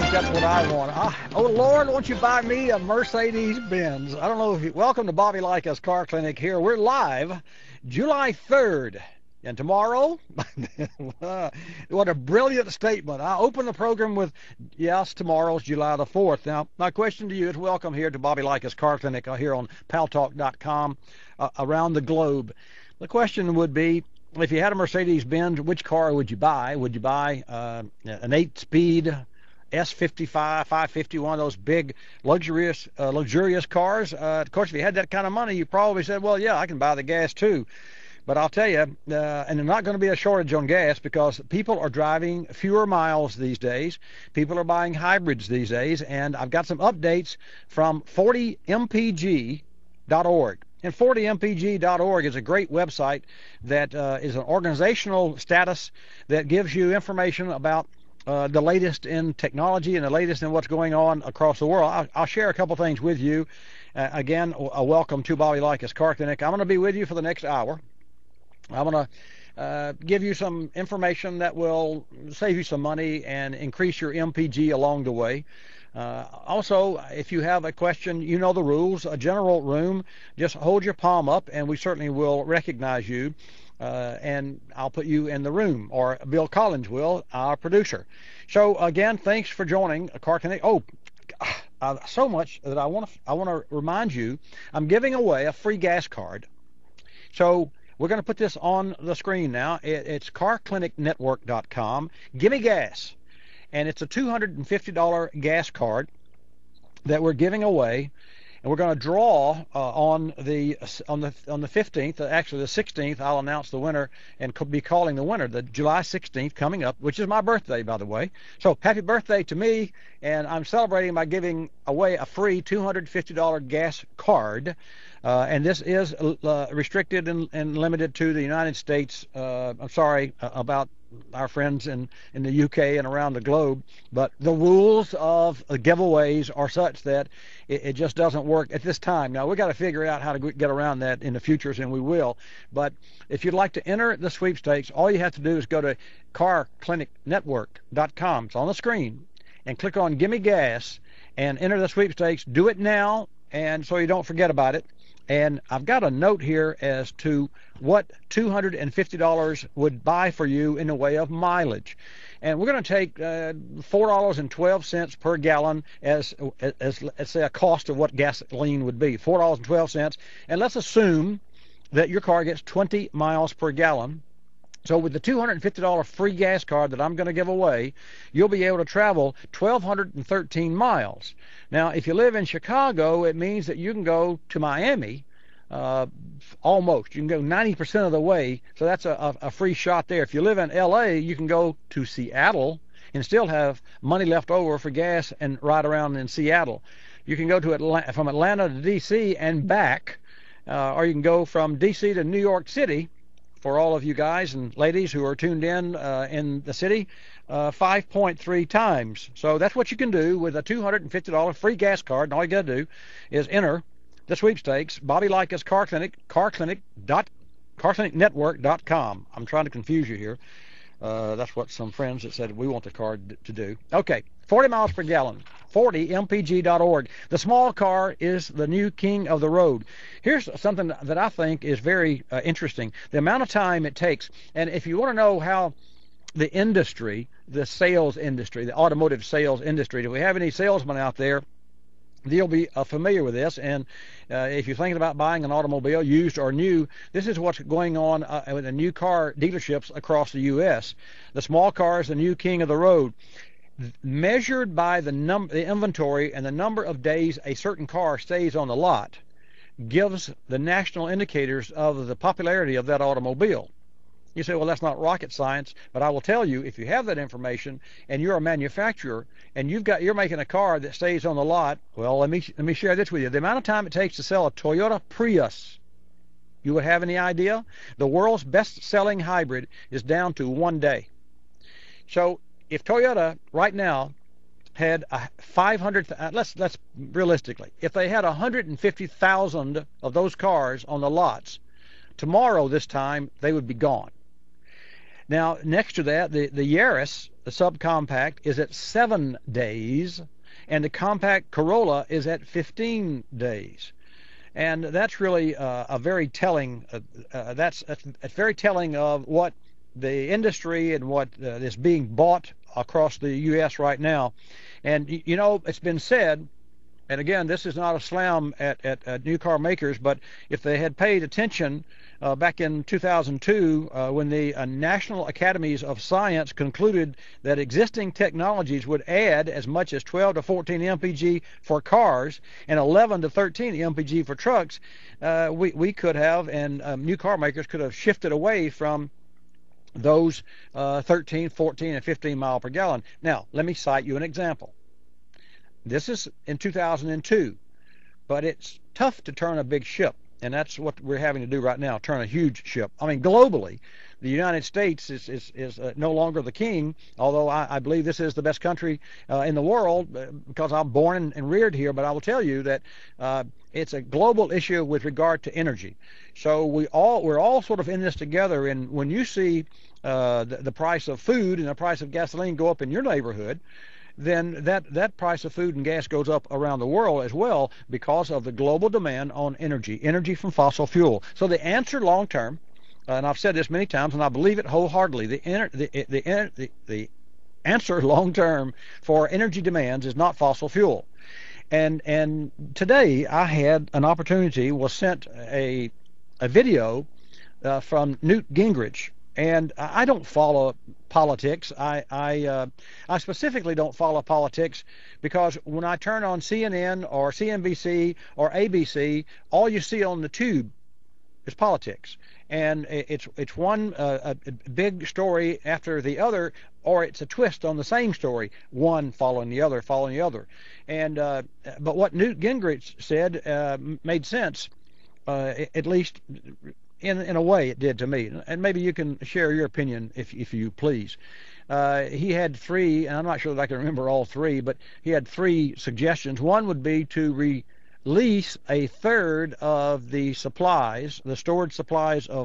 think that's what I want. Oh, Lord, won't you buy me a Mercedes-Benz? I don't know if you... Welcome to Bobby Likis Car Clinic here. We're live July 3rd. And tomorrow, what a brilliant statement. I open the program with, yes, tomorrow's July the 4th. Now, my question to you is welcome here to Bobby Likis Car Clinic here on Paltalk.com around the globe. The question would be, if you had a Mercedes-Benz, which car would you buy? Would you buy an 8-speed S55, 550, one of those big, luxurious cars? Of course, if you had that kind of money, you probably said, well, yeah, I can buy the gas too. But I'll tell you, and there's not going to be a shortage on gas because people are driving fewer miles these days. People are buying hybrids these days. And I've got some updates from 40mpg.org. And 40mpg.org is a great website that is an organizational status that gives you information about the latest in technology and the latest in what's going on across the world. I'll share a couple things with you. Again, a welcome to Bobby Likis Car Clinic. I'm going to be with you for the next hour. I'm going to give you some information that will save you some money and increase your MPG along the way. Also, if you have a question, you know the rules. A general room, just hold your palm up and we certainly will recognize you. And I'll put you in the room, or Bill Collins will, our producer. So again, thanks for joining Car Clinic. Oh, so much that I want to remind you, I'm giving away a free gas card. So we're going to put this on the screen now. It's carclinicnetwork.com. Gimme gas. And it's a $250 gas card that we're giving away, and we're going to draw on the 15th. Actually, the 16th, I'll announce the winner and be calling the winner. The July 16th coming up, which is my birthday, by the way. So happy birthday to me, and I'm celebrating by giving away a free $250 gas card. And this is restricted and limited to the United States. I'm sorry about our friends in the UK and around the globe, but the rules of giveaways are such that it just doesn't work at this time. Now, we've got to figure out how to get around that in the futures, and we will. But if you'd like to enter the sweepstakes, all you have to do is go to carclinicnetwork.com. It's on the screen, and click on Gimme Gas and enter the sweepstakes. Do it now, and so you don't forget about it. And I've got a note here as to what $250 would buy for you in the way of mileage. And we're going to take $4.12 per gallon as let's say a cost of what gasoline would be, $4.12. And let's assume that your car gets 20 miles per gallon. So with the $250 free gas card that I'm going to give away, you'll be able to travel 1,213 miles. Now, if you live in Chicago, it means that you can go to Miami almost. You can go 90% of the way, so that's a free shot there. If you live in L.A., you can go to Seattle and still have money left over for gas and ride around in Seattle. You can go to from Atlanta to D.C. and back, or you can go from D.C. to New York City. For all of you guys and ladies who are tuned in the city, 5.3 times. So that's what you can do with a $250 free gas card. And all you got to do is enter the sweepstakes, Bobby Likis Car Clinic, carclinicnetwork.com. I'm trying to confuse you here. That's what some friends that said we want the card to do. Okay, 40 miles per gallon, 40mpg.org. The small car is the new king of the road. Here's something that I think is very interesting. The amount of time it takes, and if you want to know how the industry, the sales industry, the automotive sales industry, if we have any salesmen out there, they'll be familiar with this. And if you're thinking about buying an automobile, used or new, this is what's going on with the new car dealerships across the U.S. The small car is the new king of the road. Measured by the inventory and the number of days a certain car stays on the lot gives the national indicators of the popularity of that automobile. You say, well, that's not rocket science, but I will tell you, if you have that information and you're a manufacturer and you're making a car that stays on the lot, well, let me share this with you. The amount of time it takes to sell a Toyota Prius, you would have any idea? The world's best-selling hybrid is down to 1 day. So if Toyota right now had 500, let's realistically, if they had 150,000 of those cars on the lots, tomorrow this time they would be gone. Now, next to that, the Yaris, the subcompact, is at 7 days, and the compact Corolla is at 15 days. And that's really a very telling. That's very telling of what the industry and what is being bought across the U.S. right now. And you know, it's been said, and again, this is not a slam at new car makers, but if they had paid attention back in 2002 when the National Academies of Science concluded that existing technologies would add as much as 12 to 14 mpg for cars and 11 to 13 mpg for trucks, we could have, and new car makers could have shifted away from those 13, 14, and 15 mile per gallon. Now, let me cite you an example. This is in 2002, but it's tough to turn a big ship, and that's what we're having to do right now, turn a huge ship. I mean, globally, the United States is no longer the king, although I believe this is the best country in the world because I'm born and reared here, but I will tell you that it's a global issue with regard to energy. So we're all sort of in this together, and when you see the price of food and the price of gasoline go up in your neighborhood, then that price of food and gas goes up around the world as well because of the global demand on energy from fossil fuel. So the answer long term, and I've said this many times, and I believe it wholeheartedly, the answer long term for energy demands is not fossil fuel. And today I had an opportunity, was sent a video from Newt Gingrich. And I don't follow politics. I specifically don't follow politics because when I turn on CNN or CNBC or ABC, all you see on the tube is politics, and it's one a big story after the other, or it's a twist on the same story, one following the other, And but what Newt Gingrich said made sense, at least. In a way, it did to me, and maybe you can share your opinion if you please. He had three, and I'm not sure that I can remember all three, but he had three suggestions. One would be to release a third of the supplies, the stored supplies of